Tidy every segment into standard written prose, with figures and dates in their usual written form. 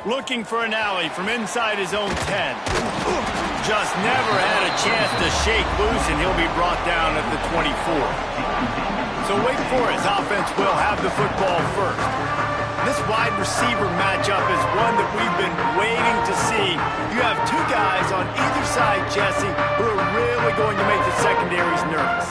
Looking for an alley from inside his own 10. Just never had a chance to shake loose, and he'll be brought down at the 24. So Wake Forest offense will have the football first. This wide receiver matchup is one that we've been waiting to see. You have two guys on either side, Jesse, who are really going to make the secondaries nervous.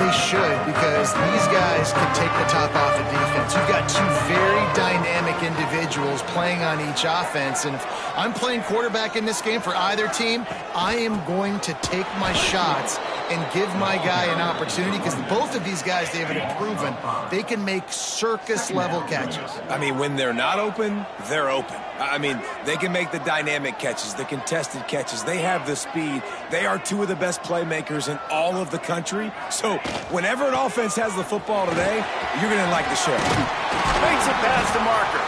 They should, because these guys can take the top off the defense. You've got two very dynamic individuals playing on each offense, and if I'm playing quarterback in this game for either team, I am going to take my shots and give my guy an opportunity, because both of these guys, David, have proven they can make circus-level catches. I mean, when they're not open, they're open. I mean, they can make the dynamic catches, the contested catches. They have the speed. They are two of the best playmakers in all of the country. So whenever an offense has the football today, you're going to like the show. Makes it past the marker.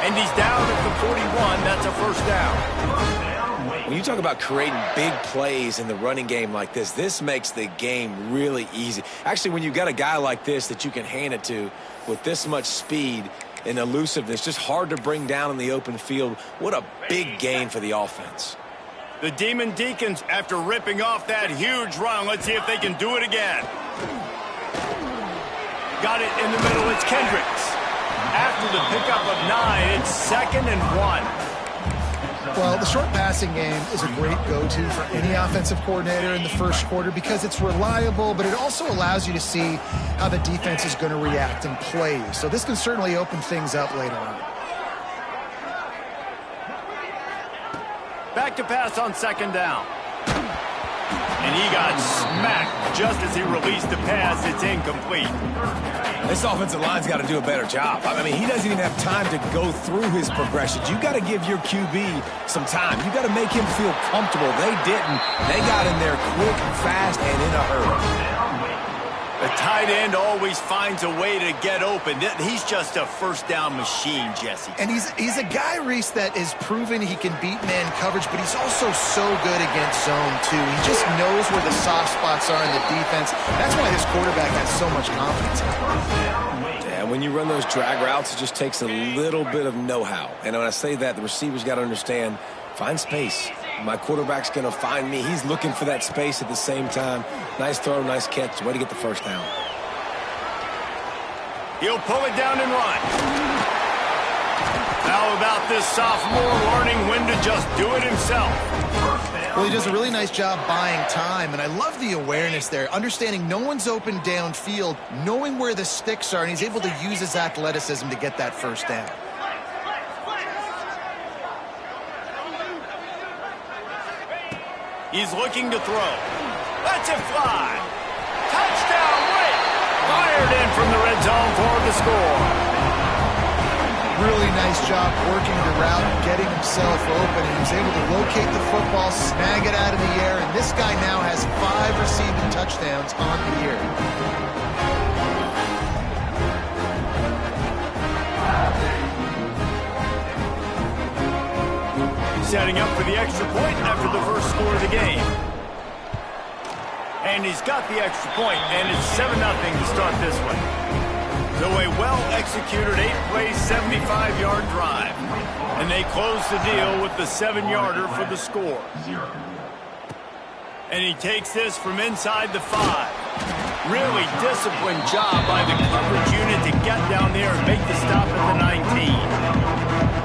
And he's down at the 41. That's a first down. When you talk about creating big plays in the running game like this makes the game really easy. Actually, when you've got a guy like this that you can hand it to with this much speed and elusiveness, just hard to bring down in the open field, what a big gain for the offense. The Demon Deacons, after ripping off that huge run, let's see if they can do it again. Got it in the middle, it's Kendricks. After the pickup of 9, it's 2nd and 1. Well, the short passing game is a great go-to for any offensive coordinator in the first quarter because it's reliable, but it also allows you to see how the defense is going to react and play. So this can certainly open things up later on. Back to pass on 2nd down. And he got smacked just as he released the pass. It's incomplete. This offensive line's got to do a better job. I mean, he doesn't even have time to go through his progressions. You got to give your QB some time. You got to make him feel comfortable. They didn't. They got in there quick, fast, and in a hurry. The tight end always finds a way to get open. He's just a first down machine, Jesse. And he's a guy, Reese, that is proven he can beat man coverage, but he's also so good against zone, too. He just knows where the soft spots are in the defense. That's why this quarterback has so much confidence in him. Yeah, when you run those drag routes, it just takes a little bit of know-how. And when I say that, the receiver's got to understand, find space. My quarterback's going to find me. He's looking for that space at the same time. Nice throw, nice catch. Way to get the first down. He'll pull it down and run. How about this sophomore learning when to just do it himself? Well, he does a really nice job buying time, and I love the awareness there, understanding no one's open downfield, knowing where the sticks are, and he's able to use his athleticism to get that first down. He's looking to throw. Let's it fly. Touchdown, Wake. Fired in from the red zone for the score. Really nice job working the route, getting himself open, and he was able to locate the football, snag it out of the air, and this guy now has 5 receiving touchdowns on the year. Setting up for the extra point after the first score of the game. And he's got the extra point, and it's 7-0 to start this one. So a well-executed 8-play, 75-yard drive. And they close the deal with the 7-yarder for the score. And he takes this from inside the 5. Really disciplined job by the coverage unit to get down there and make the stop at the 19.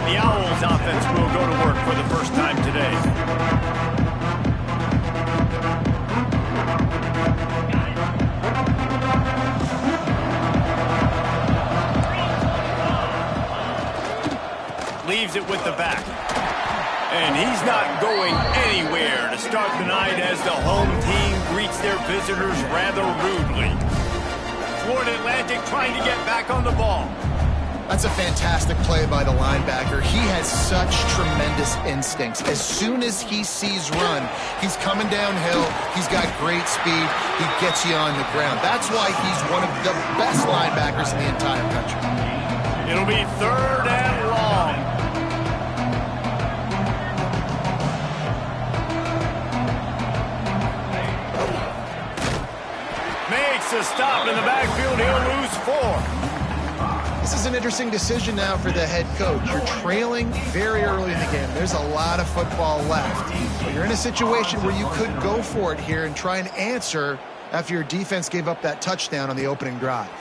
The Owls offense will go to work for the first time today. Leaves it with the back. And he's not going anywhere to start the night as the home team greets their visitors rather rudely. Florida Atlantic trying to get back on the ball. That's a fantastic play by the linebacker. He has such tremendous instincts. As soon as he sees run, he's coming downhill. He's got great speed. He gets you on the ground. That's why he's one of the best linebackers in the entire country. It'll be 3rd and long. Makes a stop in the backfield. He'll lose 4. This is an interesting decision now for the head coach. You're trailing very early in the game. There's a lot of football left. But you're in a situation where you could go for it here and try and answer after your defense gave up that touchdown on the opening drive.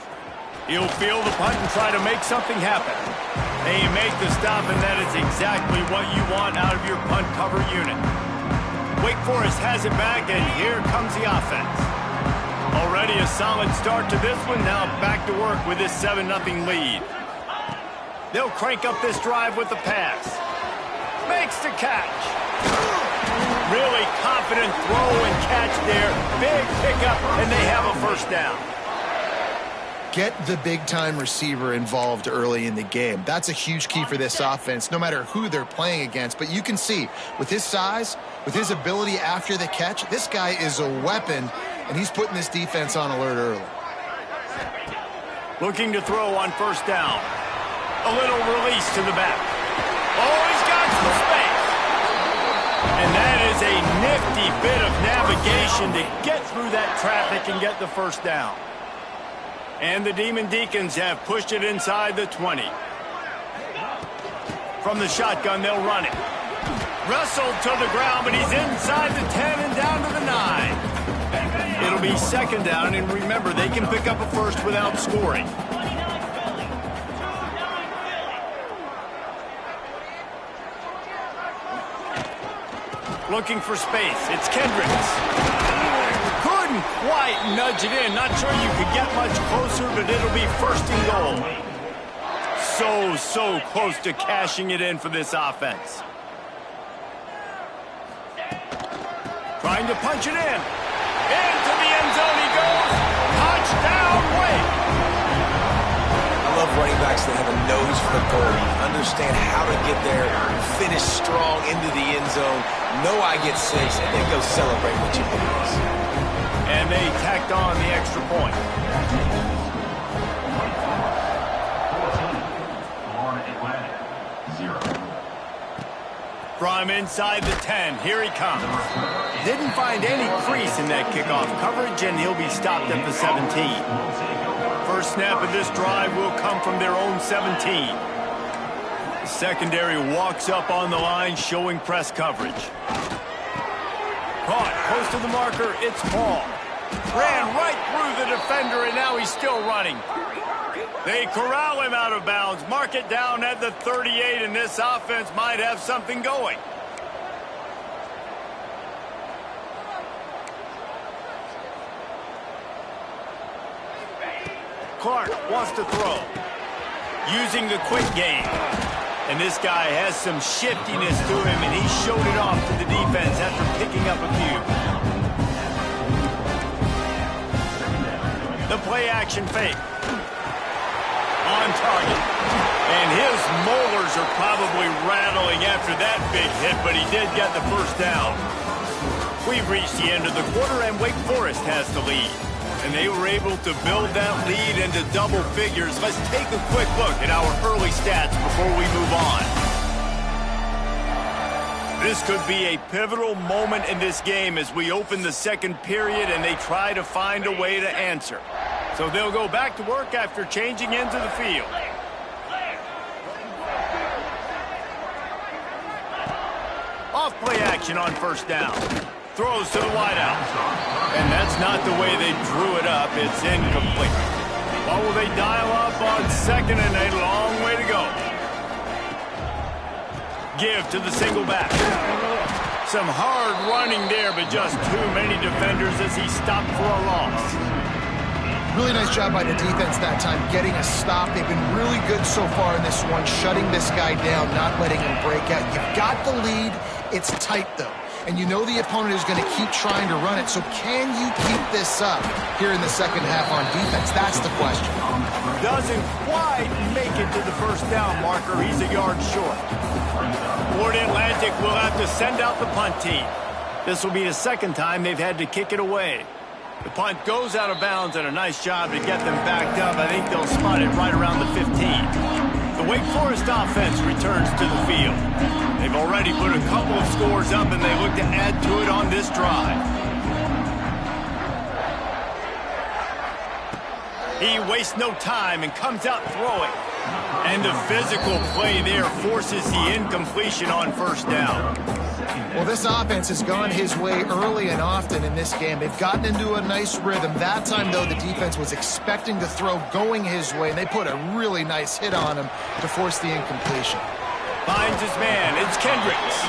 He'll field the punt and try to make something happen. They make the stop, and that is exactly what you want out of your punt cover unit. Wake Forest has it back, and here comes the offense. Already a solid start to this one. Now back to work with this 7-0 lead. They'll crank up this drive with the pass. Makes the catch. Really confident throw and catch there. Big pickup, and they have a first down. Get the big-time receiver involved early in the game. That's a huge key for this offense, no matter who they're playing against. But you can see, with his size, with his ability after the catch, this guy is a weapon, and he's putting this defense on alert early. Looking to throw on first down. A little release to the back. Oh, he's got some space. And that is a nifty bit of navigation to get through that traffic and get the first down. And the Demon Deacons have pushed it inside the 20. From the shotgun, they'll run it. Wrestled to the ground, but he's inside the 10 and down to the 9. It'll be second down, and remember, they can pick up a first without scoring. Looking for space. It's Kendricks. Couldn't quite nudge it in. Not sure you could get much closer, but it'll be first and goal. So close to cashing it in for this offense. Trying to punch it in. Into the end zone he goes. Touchdown, Wake. I love running backs that have a nose for the goal. Understand how to get there, finish strong into the end zone. Know I get 6, and then go celebrate what you lose. And they tacked on the extra point. From inside the 10, here he comes. Didn't find any crease in that kickoff coverage, and he'll be stopped at the 17. First snap of this drive will come from their own 17. The secondary walks up on the line, showing press coverage. Caught close to the marker, it's Paul. Ran right through the defender, and now he's still running. They corral him out of bounds, mark it down at the 38, and this offense might have something going. Clark wants to throw. Using the quick game. And this guy has some shiftiness to him, and he showed it off to the defense after picking up a few. The play-action fake. On target. And his molars are probably rattling after that big hit, but he did get the first down. We've reached the end of the quarter, and Wake Forest has the lead. And they were able to build that lead into double figures. Let's take a quick look at our early stats before we move on. This could be a pivotal moment in this game as we open the second period and they try to find a way to answer. So they'll go back to work after changing into the field. Off play action on first down. Throws to the wideout. And that's not the way they drew it up. It's incomplete. What will they dial up on second, and a long way to go. Give to the single back. Some hard running there, but just too many defenders as he stopped for a loss. Really nice job by the defense that time, getting a stop. They've been really good so far in this one, shutting this guy down, not letting him break out. You've got the lead. It's tight, though. And you know the opponent is going to keep trying to run it. So can you keep this up here in the second half on defense? That's the question. Doesn't quite make it to the first down marker. He's a yard short. Florida Atlantic will have to send out the punt team. This will be the second time they've had to kick it away. The punt goes out of bounds, and a nice job to get them backed up. I think they'll spot it right around the 15. The Wake Forest offense returns to the field. They've already put a couple of scores up, and they look to add to it on this drive. He wastes no time and comes out throwing. And the physical play there forces the incompletion on first down. Well, this offense has gone his way early and often in this game. They've gotten into a nice rhythm. That time, though, the defense was expecting the throw going his way, and they put a really nice hit on him to force the incompletion. Finds his man. It's Kendricks.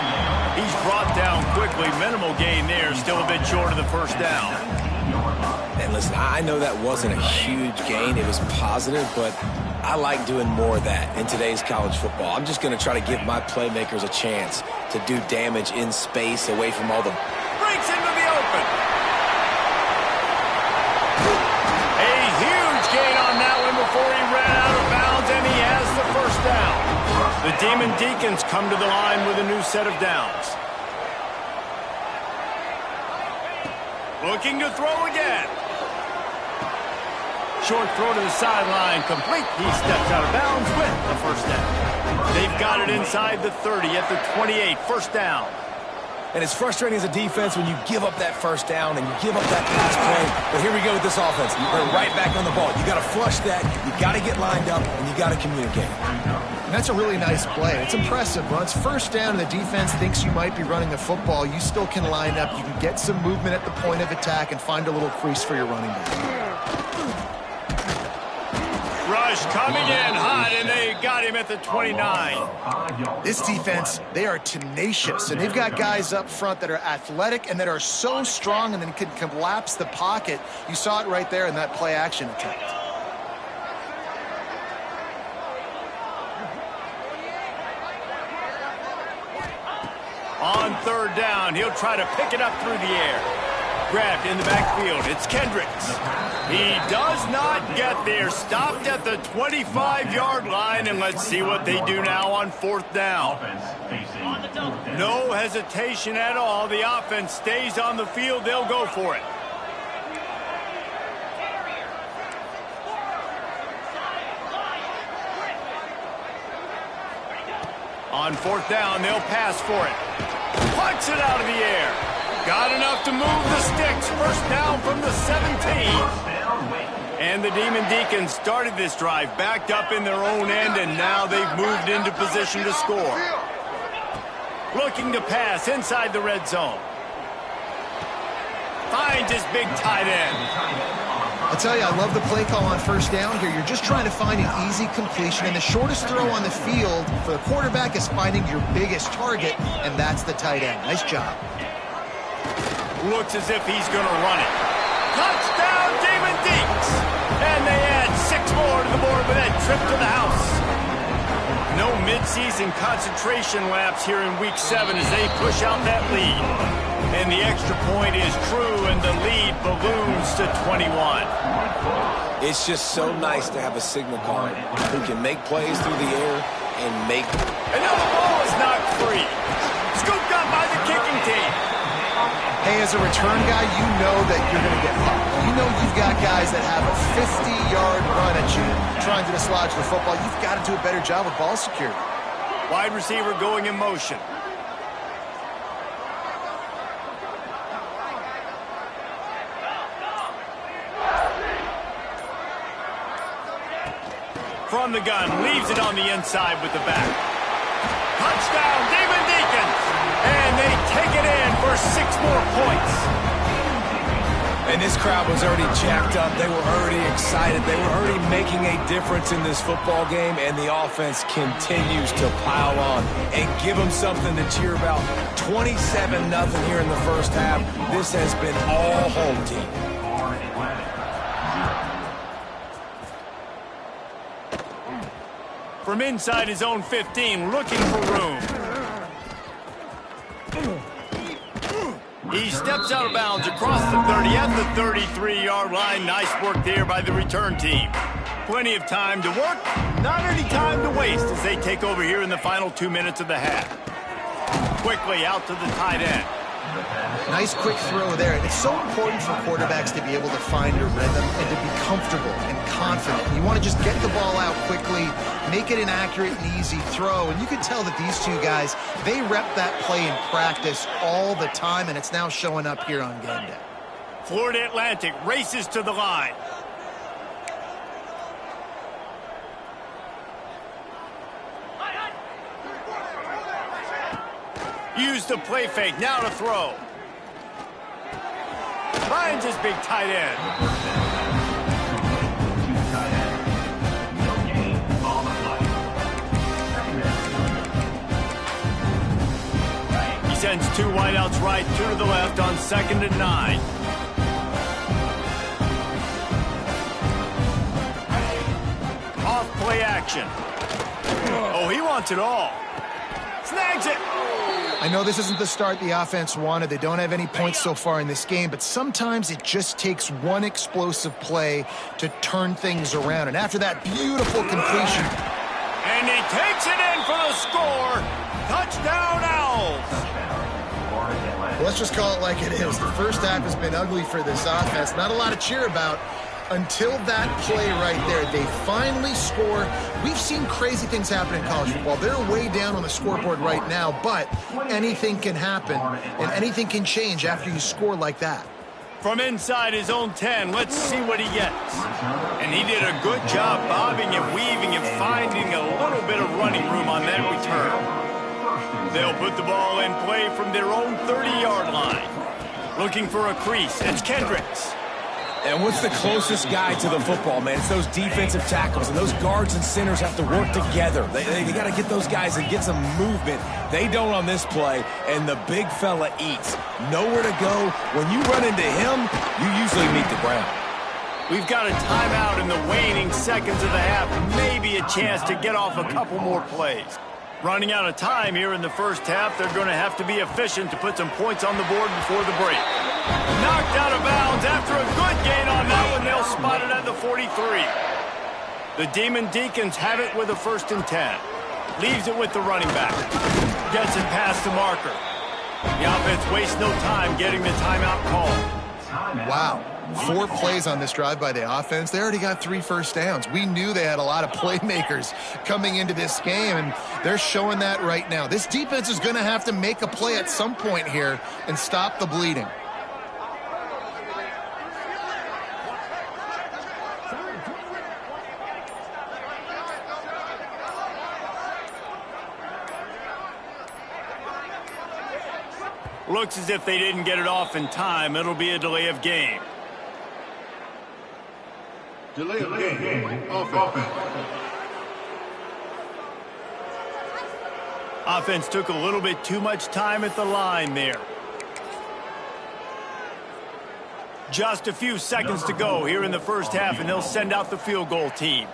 He's brought down quickly. Minimal gain there. Still a bit short of the first down. And listen, I know that wasn't a huge gain. It was positive, but I like doing more of that in today's college football. I'm just going to try to give my playmakers a chance to do damage in space away from all the... Breaks into the open. A huge gain on that one before he ran out of bounds, and he has the first down. The Demon Deacons come to the line with a new set of downs. Looking to throw again. Short throw to the sideline, complete. He steps out of bounds with the first down. They've got it inside the 30 at the 28, first down. And it's frustrating as a defense when you give up that first down and you give up that pass play. But here we go with this offense. They're right back on the ball. You got to flush that, you got to get lined up, and you got to communicate. And that's a really nice play. It's impressive. When it's first down and the defense thinks you might be running the football, you still can line up. You can get some movement at the point of attack and find a little crease for your running back. Rush coming in hot, and they got him at the 29. This defense, they are tenacious, and they've got guys up front that are athletic and that are so strong and then can collapse the pocket. You saw it right there in that play-action attempt. On third down, he'll try to pick it up through the air. Grabbed in the backfield, it's Kendricks. He does not get there. Stopped at the 25-yard line, and let's see what they do now on fourth down. No hesitation at all. The offense stays on the field. They'll go for it. On fourth down, they'll pass for it. Punts it out of the air. Got enough to move the sticks. First down from the 17. And the Demon Deacons started this drive backed up in their own end, and now they've moved into position to score. Looking to pass inside the red zone. Finds his big tight end. I'll tell you, I love the play call on first down here. You're just trying to find an easy completion, and the shortest throw on the field for the quarterback is finding your biggest target, and that's the tight end. Nice job. Looks as if he's going to run it. Touchdown, Demon Deacs! And they add 6 more to the board with that trip to the house. No midseason concentration laps here in Week 7 as they push out that lead. And the extra point is true, and the lead balloons to 21. It's just so nice to have a signal caller who can make plays through the air and make... And now the ball is knocked free. Scooped up by the kicking team. Hey, as a return guy, you know that you're going to get hit. You know you've got guys that have a 50-yard run at you trying to dislodge the football. You've got to do a better job with ball security. Wide receiver going in motion. From the gun, leaves it on the inside with the back. Touchdown, Demon Deacons! And they take it in for 6 more points. And this crowd was already jacked up. They were already excited. They were already making a difference in this football game, and the offense continues to pile on and give them something to cheer about. 27-0 here in the first half. This has been all home team. From inside his own 15, looking for room. He steps out of bounds across the 30 at the 33-yard line. Nice work there by the return team. Plenty of time to work, not any time to waste as they take over here in the final 2 minutes of the half. Quickly out to the tight end. Nice quick throw there. It's so important for quarterbacks to be able to find a rhythm and to be comfortable and confident. You want to just get the ball out quickly, make it an accurate and easy throw. And you can tell that these two guys, they rep that play in practice all the time, and it's now showing up here on game day. Florida Atlantic races to the line. Use the play fake, now to throw. Finds his big tight end. He sends 2 wideouts right, 2 to the left on 2nd and 9. Off play action. Oh, he wants it all. Snags it. I know this isn't the start the offense wanted. They don't have any points so far in this game, but sometimes it just takes one explosive play to turn things around. And after that beautiful completion. And he takes it in for the score. Touchdown, Owls. Well, let's just call it like it is. The first half has been ugly for this offense. Not a lot to cheer about until that play right there. They finally score. We've seen crazy things happen in college football. They're way down on the scoreboard right now, but anything can happen, and anything can change after you score like that. From inside his own 10, let's see what he gets. And he did a good job bobbing and weaving and finding a little bit of running room on that return. They'll put the ball in play from their own 30-yard line. Looking for a crease. It's Kendricks. And what's the closest guy to the football, man? It's those defensive tackles, and those guards and centers have to work together. They got to get those guys and get some movement. They don't on this play, and the big fella eats. Nowhere to go. When you run into him, you usually meet the ground. We've got a timeout in the waning seconds of the half. Maybe a chance to get off a couple more plays. Running out of time here in the first half, they're going to have to be efficient to put some points on the board before the break. Knocked out of bounds after a good gain on that one. They'll spot it at the 43. The Demon Deacons have it with a 1st and 10. Leaves it with the running back. Gets it past the marker. The offense wastes no time getting the timeout called. Wow. 4 plays on this drive by the offense. They already got 3 first downs. We knew they had a lot of playmakers coming into this game, and they're showing that right now. This defense is going to have to make a play at some point here and stop the bleeding. Looks as if they didn't get it off in time. It'll be a delay of game. Delay of game. Offense. Offense took a little bit too much time at the line there. Just a few seconds to go here in the first half, and they'll send out the field goal team.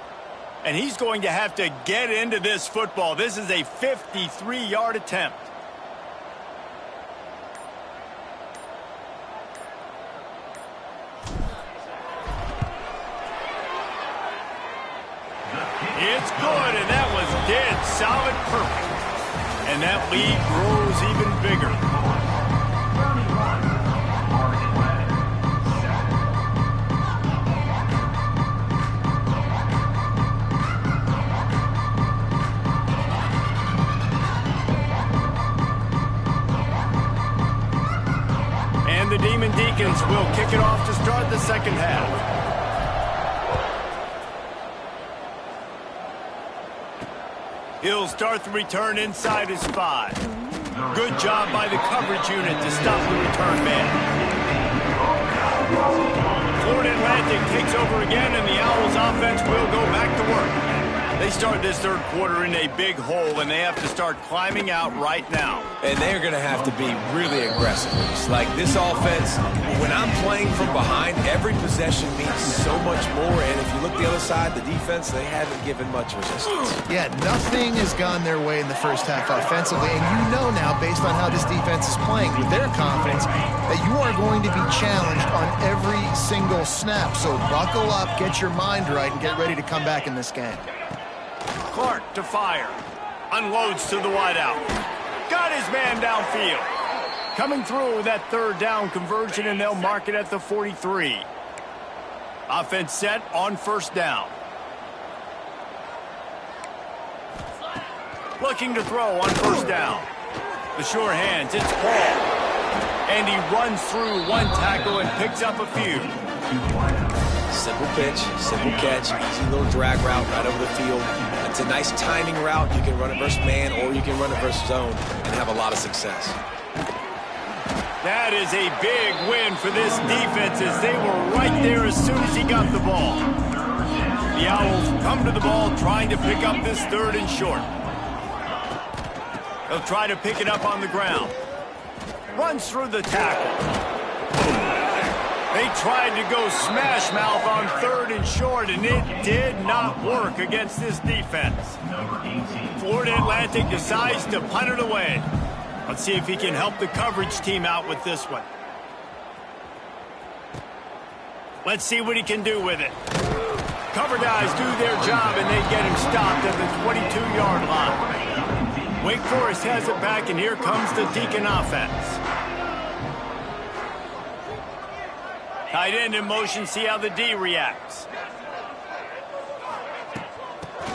And he's going to have to get into this football. This is a 53-yard attempt. It's good, and that was dead solid perfect. And that lead grows even bigger. And the Demon Deacons will kick it off to start the second half. He'll start the return inside his 5. Good job by the coverage unit to stop the return man. Florida Atlantic takes over again, and the Owls offense will go back to work. They start this third quarter in a big hole, and they have to start climbing out right now. And they're going to have to be really aggressive. It's like this offense, when I'm playing from behind, every possession means so much more. And if you look the other side, the defense, they haven't given much resistance. Yeah, nothing has gone their way in the first half offensively. And you know now, based on how this defense is playing, with their confidence, that you are going to be challenged on every single snap. So buckle up, get your mind right, and get ready to come back in this game. Clark to fire. Unloads to the wideout. Got his man downfield. Coming through with that third down conversion, and they'll mark it at the 43. Offense set on first down. Looking to throw on first down. The sure hands, it's Paul. And he runs through one tackle and picks up a few. Simple pitch, simple catch, easy little drag route right over the field. A It's a nice timing route. You can run it versus man, or you can run it versus zone and have a lot of success. That is a big win for this defense as they were right there as soon as he got the ball. The Owls come to the ball trying to pick up this 3rd and short. They'll try to pick it up on the ground. Runs through the tackle. They tried to go smash mouth on 3rd and short, and it did not work against this defense. Florida Atlantic decides to punt it away. Let's see if he can help the coverage team out with this one. Let's see what he can do with it. Cover guys do their job, and they get him stopped at the 22-yard line. Wake Forest has it back, and here comes the Deacon offense. Tight end in motion, see how the D reacts.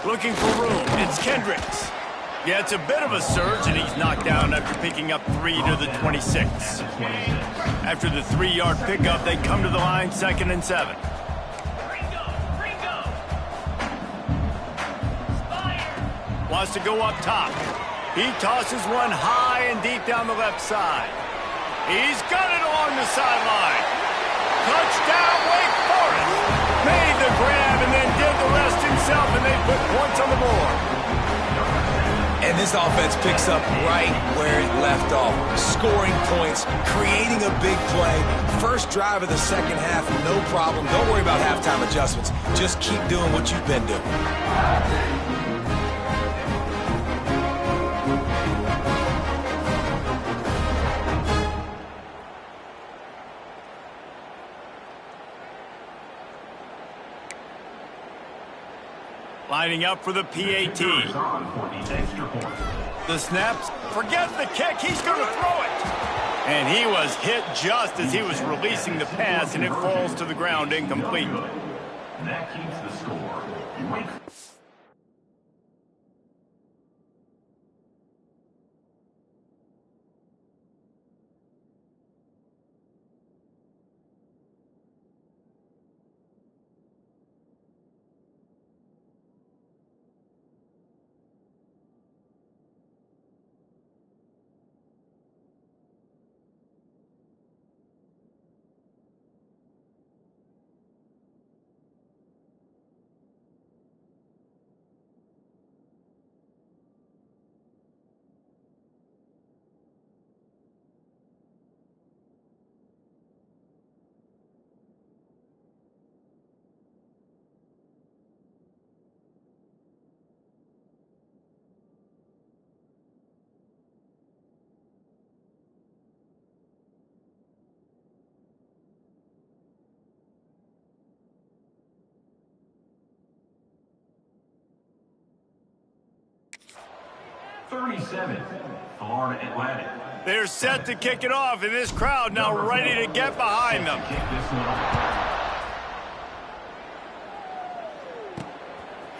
Looking for room, it's Kendricks. Yeah, it's a bit of a surge, and he's knocked down after picking up 3 to the 26. After the 3-yard pickup, they come to the line, 2nd and 7. Wants to go up top. He tosses one high and deep down the left side. He's got it along the sideline. Touchdown, Wake Forest. Made the grab and then did the rest himself, and they put points on the board. And this offense picks up right where it left off. Scoring points, creating a big play. First drive of the second half, no problem. Don't worry about halftime adjustments. Just keep doing what you've been doing. Lining up for the PAT. The snaps, forget the kick, he's going to throw it. And he was hit just as he was releasing the pass, and it falls to the ground incomplete. That keeps the score. Florida Atlantic. They're set to kick it off, and this crowd now ready to get behind them.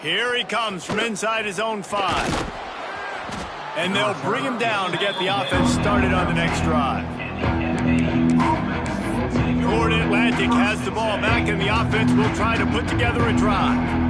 Here he comes from inside his own 5. And they'll bring him down to get the offense started on the next drive. Florida Atlantic has the ball back, and the offense will try to put together a drive.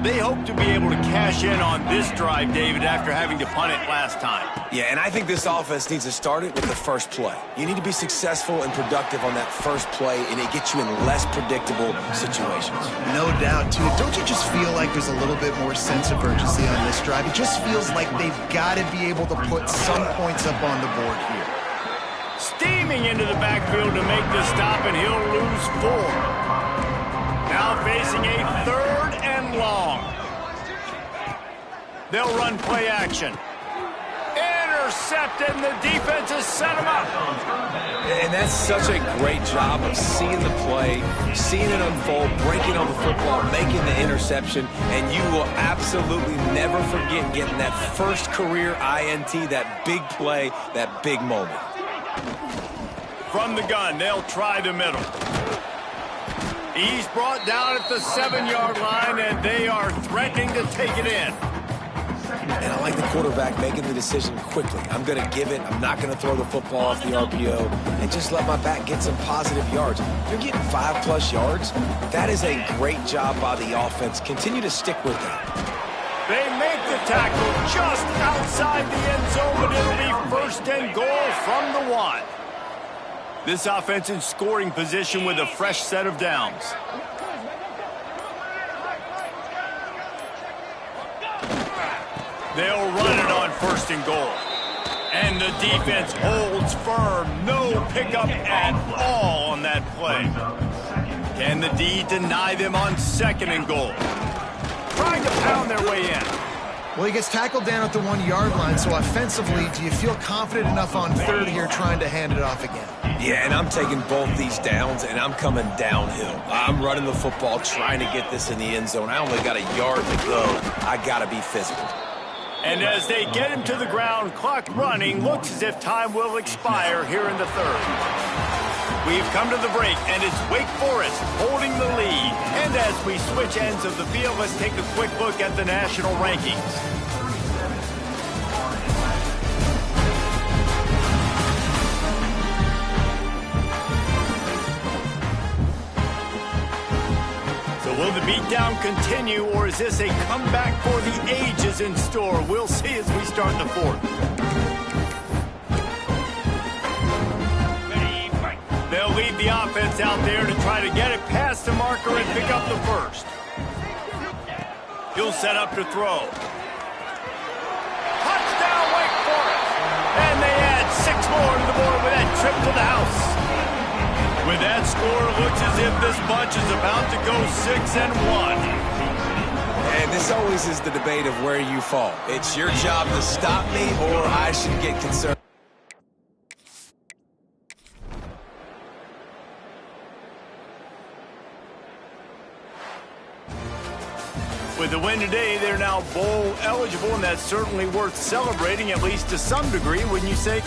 They hope to be able to cash in on this drive, David, after having to punt it last time. Yeah, and I think this offense needs to start it with the first play. You need to be successful and productive on that first play, and it gets you in less predictable situations. No doubt, too. Don't you just feel like there's a little bit more sense of urgency on this drive? It just feels like they've got to be able to put some points up on the board here. Steaming into the backfield to make the stop, and he'll lose 4. Now facing a 3rd and long. They'll run play action. Intercepted, and the defense has set him up. And that's such a great job of seeing the play, seeing it unfold, breaking on the football, making the interception, and you will absolutely never forget getting that first career INT, that big play, that big moment. From the gun, they'll try the middle. He's brought down at the 7-yard line, and they are threatening to take it in. And I like the quarterback making the decision quickly. I'm going to give it. I'm not going to throw the football off the RPO and just let my back get some positive yards. You're getting 5+ yards. That is a great job by the offense. Continue to stick with that. They make the tackle just outside the end zone, but it'll be first and goal from the 1. This offense in scoring position with a fresh set of downs. They'll run it on first and goal. And the defense holds firm. No pickup at all on that play. Can the D deny them on second and goal? Trying to pound their way in. Well, he gets tackled down at the 1-yard line, so offensively, do you feel confident enough on third here trying to hand it off again? Yeah, and I'm taking both these downs, and I'm coming downhill. I'm running the football, trying to get this in the end zone. I only got a yard to go. I got to be physical. And as they get him to the ground, clock running, looks as if time will expire here in the third. We've come to the break, and it's Wake Forest holding the lead. And as we switch ends of the field, let's take a quick look at the national rankings. So will the beatdown continue, or is this a comeback for the ages in store? We'll see as we start the fourth. They'll lead the offense out there to try to get it past the marker and pick up the first. He'll set up to throw. Touchdown, Wake Forest! And they add 6 more to the board with that trip to the house. With that score, it looks as if this bunch is about to go 6-1. And this always is the debate of where you fall. It's your job to stop me, or I should get concerned. With the win today, they're now bowl eligible, and that's certainly worth celebrating, at least to some degree, wouldn't you say?